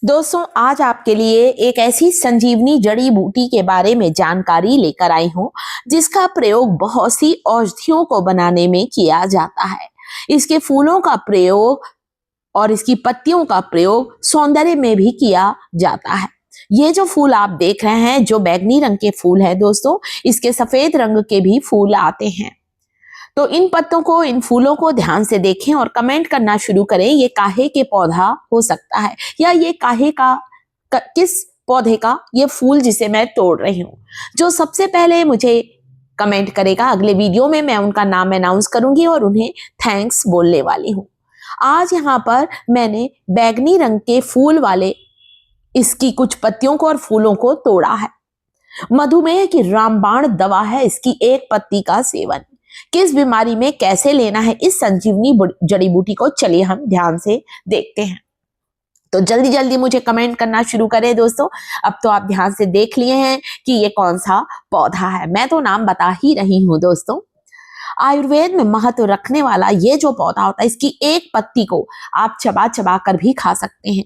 दोस्तों, आज आपके लिए एक ऐसी संजीवनी जड़ी बूटी के बारे में जानकारी लेकर आई हूँ जिसका प्रयोग बहुत सी औषधियों को बनाने में किया जाता है। इसके फूलों का प्रयोग और इसकी पत्तियों का प्रयोग सौंदर्य में भी किया जाता है। ये जो फूल आप देख रहे हैं, जो बैंगनी रंग के फूल है दोस्तों, इसके सफेद रंग के भी फूल आते हैं। तो इन पत्तों को, इन फूलों को ध्यान से देखें और कमेंट करना शुरू करें। ये काहे के पौधा हो सकता है या ये काहे का किस पौधे का ये फूल जिसे मैं तोड़ रही हूँ। जो सबसे पहले मुझे कमेंट करेगा, अगले वीडियो में मैं उनका नाम अनाउंस करूंगी और उन्हें थैंक्स बोलने वाली हूँ। आज यहाँ पर मैंने बैंगनी रंग के फूल वाले इसकी कुछ पत्तियों को और फूलों को तोड़ा है। मधुमेह की रामबाण दवा है इसकी एक पत्ती का सेवन। किस बीमारी में कैसे लेना है इस संजीवनी जड़ी बूटी को, चलिए हम ध्यान से देखते हैं। तो जल्दी जल्दी मुझे कमेंट करना शुरू करें दोस्तों। अब तो आप ध्यान से देख लिए हैं कि ये कौन सा पौधा है। मैं तो नाम बता ही रही हूं दोस्तों। आयुर्वेद में महत्व रखने वाला ये जो पौधा होता है, इसकी एक पत्ती को आप चबा चबा कर भी खा सकते हैं,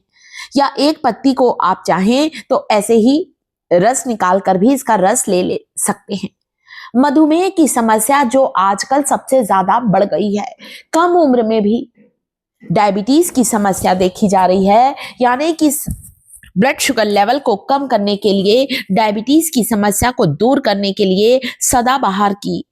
या एक पत्ती को आप चाहें तो ऐसे ही रस निकाल कर भी इसका रस ले सकते हैं। मधुमेह की समस्या जो आजकल सबसे ज्यादा बढ़ गई है, कम उम्र में भी डायबिटीज की समस्या देखी जा रही है, यानी कि ब्लड शुगर लेवल को कम करने के लिए, डायबिटीज की समस्या को दूर करने के लिए सदाबहार की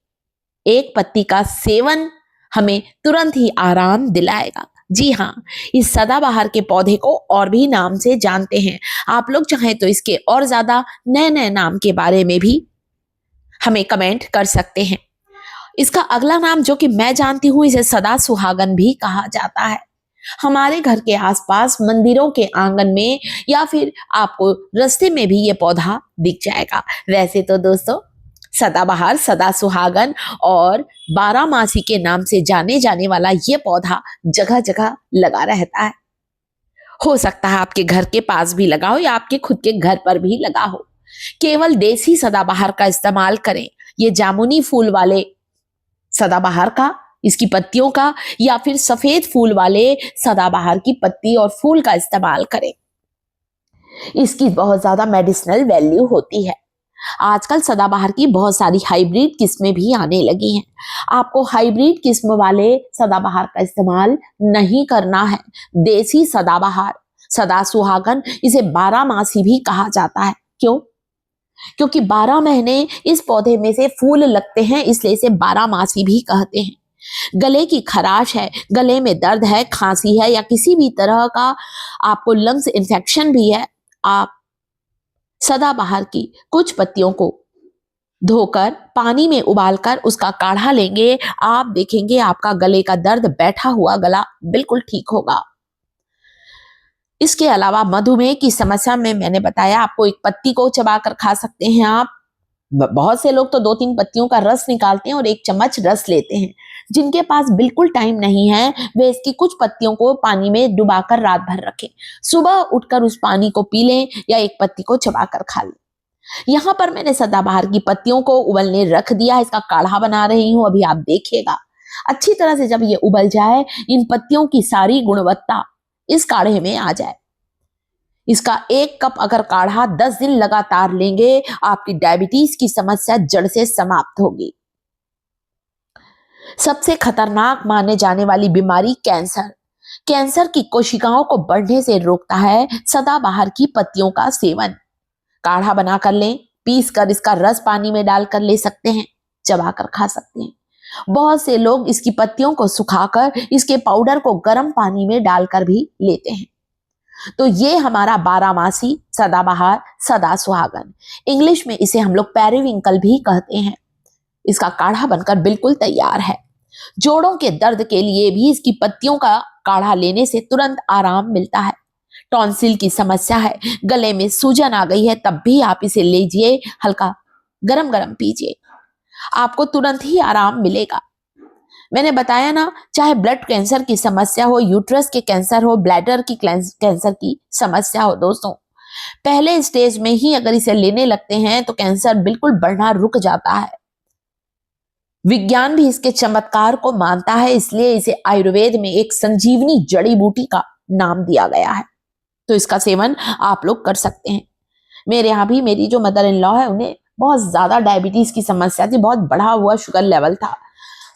एक पत्ती का सेवन हमें तुरंत ही आराम दिलाएगा। जी हाँ, इस सदाबहार के पौधे को और भी नाम से जानते हैं। आप लोग चाहें तो इसके और ज्यादा नए नए नाम के बारे में भी हमें कमेंट कर सकते हैं। इसका अगला नाम जो कि मैं जानती हूं, इसे सदा सुहागन भी कहा जाता है। हमारे घर के आसपास, मंदिरों के आंगन में या फिर आपको रास्ते में भी ये पौधा दिख जाएगा। वैसे तो दोस्तों, सदाबहार, सदा सुहागन और बारहमासी के नाम से जाने जाने वाला ये पौधा जगह जगह लगा रहता है। हो सकता है आपके घर के पास भी लगा हो या आपके खुद के घर पर भी लगा हो। केवल देसी सदाबहार का इस्तेमाल करें। ये जामुनी फूल वाले सदाबहार का, इसकी पत्तियों का, या फिर सफेद फूल वाले सदाबहार की पत्ती और फूल का इस्तेमाल करें। इसकी बहुत ज्यादा मेडिसिनल वैल्यू होती है। आजकल सदाबहार की बहुत सारी हाइब्रिड किस्में भी आने लगी हैं। आपको हाइब्रिड किस्म वाले सदाबहार का इस्तेमाल नहीं करना है। देसी सदाबहार, सदा सुहागन, इसे बारहमासी भी कहा जाता है। क्यों? क्योंकि 12 महीने इस पौधे में से फूल लगते हैं, इसलिए इसे बारहमासी भी कहते हैं। गले की खराश है, गले में दर्द है, खांसी है, या किसी भी तरह का आपको लंग्स इन्फेक्शन भी है, आप सदाबहार की कुछ पत्तियों को धोकर पानी में उबालकर उसका काढ़ा लेंगे, आप देखेंगे आपका गले का दर्द, बैठा हुआ गला बिल्कुल ठीक होगा। इसके अलावा मधुमेह की समस्या में मैंने बताया, आपको एक पत्ती को चबाकर खा सकते हैं आप। बहुत से लोग तो 2-3 पत्तियों का रस निकालते हैं और 1 चम्मच रस लेते हैं। जिनके पास बिल्कुल टाइम नहीं है, वे इसकी कुछ पत्तियों को पानी में डुबाकर रात भर रखें, सुबह उठकर उस पानी को पी लें या एक पत्ती को चबाकर खा लें। यहाँ पर मैंने सदाबहार की पत्तियों को उबलने रख दिया, इसका काढ़ा बना रही हूँ। अभी आप देखिएगा अच्छी तरह से, जब ये उबल जाए, इन पत्तियों की सारी गुणवत्ता इस काढ़े में आ जाए। इसका 1 कप अगर काढ़ा 10 दिन लगातार लेंगे, आपकी डायबिटीज की समस्या जड़ से समाप्त होगी। सबसे खतरनाक माने जाने वाली बीमारी कैंसर, कैंसर की कोशिकाओं को बढ़ने से रोकता है सदाबहार की पत्तियों का सेवन। काढ़ा बना कर लें, पीस कर इसका रस पानी में डालकर ले सकते हैं, चबाकर खा सकते हैं। बहुत से लोग इसकी पत्तियों को सुखाकर इसके पाउडर को गर्म पानी में डालकर भी लेते हैं। तो ये हमारा बारहमासी सदाबहार, सदा सुहागन, इंग्लिश में इसे हम लोग पेरिविंकल भी कहते हैं, इसका काढ़ा बनकर बिल्कुल तैयार है। जोड़ों के दर्द के लिए भी इसकी पत्तियों का काढ़ा लेने से तुरंत आराम मिलता है। टॉन्सिल की समस्या है, गले में सूजन आ गई है, तब भी आप इसे लीजिए, हल्का गरम गरम पीजिए, आपको तुरंत ही आराम मिलेगा। मैंने बताया ना, चाहे ब्लड कैंसर की समस्या हो, यूट्रस के कैंसर हो, ब्लैडर की कैंसर की समस्या हो दोस्तों, पहले स्टेज में ही अगर इसे लेने लगते हैं तो कैंसर बिल्कुल बढ़ना रुक जाता है। विज्ञान भी इसके चमत्कार को मानता है, इसलिए इसे आयुर्वेद में एक संजीवनी जड़ी बूटी का नाम दिया गया है। तो इसका सेवन आप लोग कर सकते हैं। मेरे यहाँ भी मेरी जो मदर इन लॉ है, उन्हें बहुत ज्यादा डायबिटीज की समस्या थी, बहुत बढ़ा हुआ शुगर लेवल था।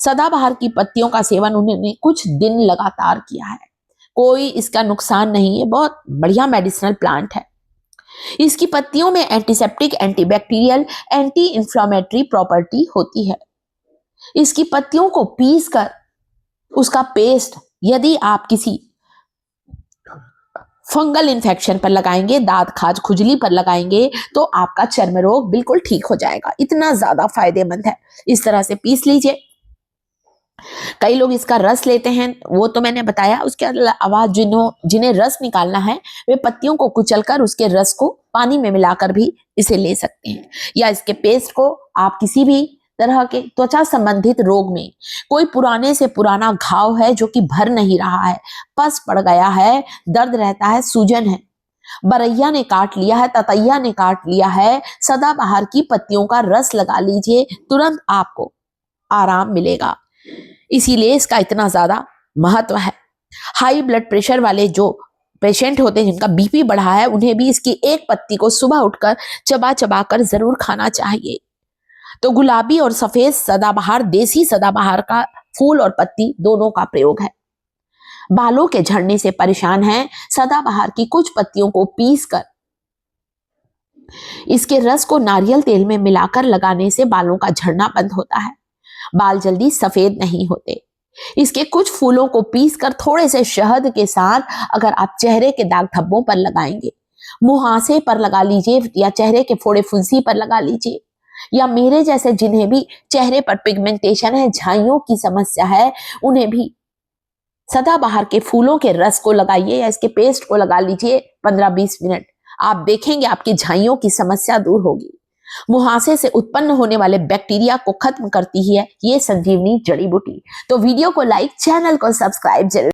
सदाबहार की पत्तियों का सेवन उन्होंने कुछ दिन लगातार किया है, कोई इसका नुकसान नहीं है, बहुत बढ़िया मेडिसिनल प्लांट है। इसकी पत्तियों में antiseptic, antibacterial, anti inflammatory property होती है। इसकी पत्तियों को पीसकर उसका पेस्ट यदि आप किसी फंगल इन्फेक्शन पर लगाएंगे, दांत खाज खुजली पर लगाएंगे, तो आपका चर्म रोग बिल्कुल ठीक हो जाएगा। इतना ज्यादा फायदेमंद है। इस तरह से पीस लीजिए। कई लोग इसका रस लेते हैं, वो तो मैंने बताया। उसके अलावा जिन्हें रस निकालना है, वे पत्तियों को कुचलकर उसके रस को पानी में मिलाकर भी इसे ले सकते हैं। या इसके पेस्ट को आप किसी भी तरह के त्वचा संबंधित रोग में, कोई पुराने से पुराना घाव है जो कि भर नहीं रहा है, पस पड़ गया है, दर्द रहता है, सूजन है, बरैया ने काट लिया है, ततैया ने काट लिया है, सदाबहार की पत्तियों का रस लगा लीजिए, तुरंत आपको आराम मिलेगा। इसीलिए इसका इतना ज्यादा महत्व है। हाई ब्लड प्रेशर वाले जो पेशेंट होते हैं, जिनका बीपी बढ़ा है, उन्हें भी इसकी एक पत्ती को सुबह उठकर चबा चबा कर जरूर खाना चाहिए। तो गुलाबी और सफेद सदाबहार, देसी सदाबहार का फूल और पत्ती दोनों का प्रयोग है। बालों के झड़ने से परेशान हैं, सदाबहार की कुछ पत्तियों को पीसकर इसके रस को नारियल तेल में मिलाकर लगाने से बालों का झड़ना बंद होता है, बाल जल्दी सफेद नहीं होते। इसके कुछ फूलों को पीसकर थोड़े से शहद के साथ अगर आप चेहरे के दाग धब्बों पर लगाएंगे, मुहासे पर लगा लीजिए, या चेहरे के फोड़े फुंसी पर लगा लीजिए, या मेरे जैसे जिन्हें भी चेहरे पर पिगमेंटेशन है, झाइयों की समस्या है, उन्हें भी सदाबहार के फूलों के रस को लगाइए या इसके पेस्ट को लगा लीजिए 15-20 मिनट। आप देखेंगे आपकी झाइयों की समस्या दूर होगी। मुहासे से उत्पन्न होने वाले बैक्टीरिया को खत्म करती है ये संजीवनी जड़ी बूटी। तो वीडियो को लाइक, चैनल को सब्सक्राइब जरूर।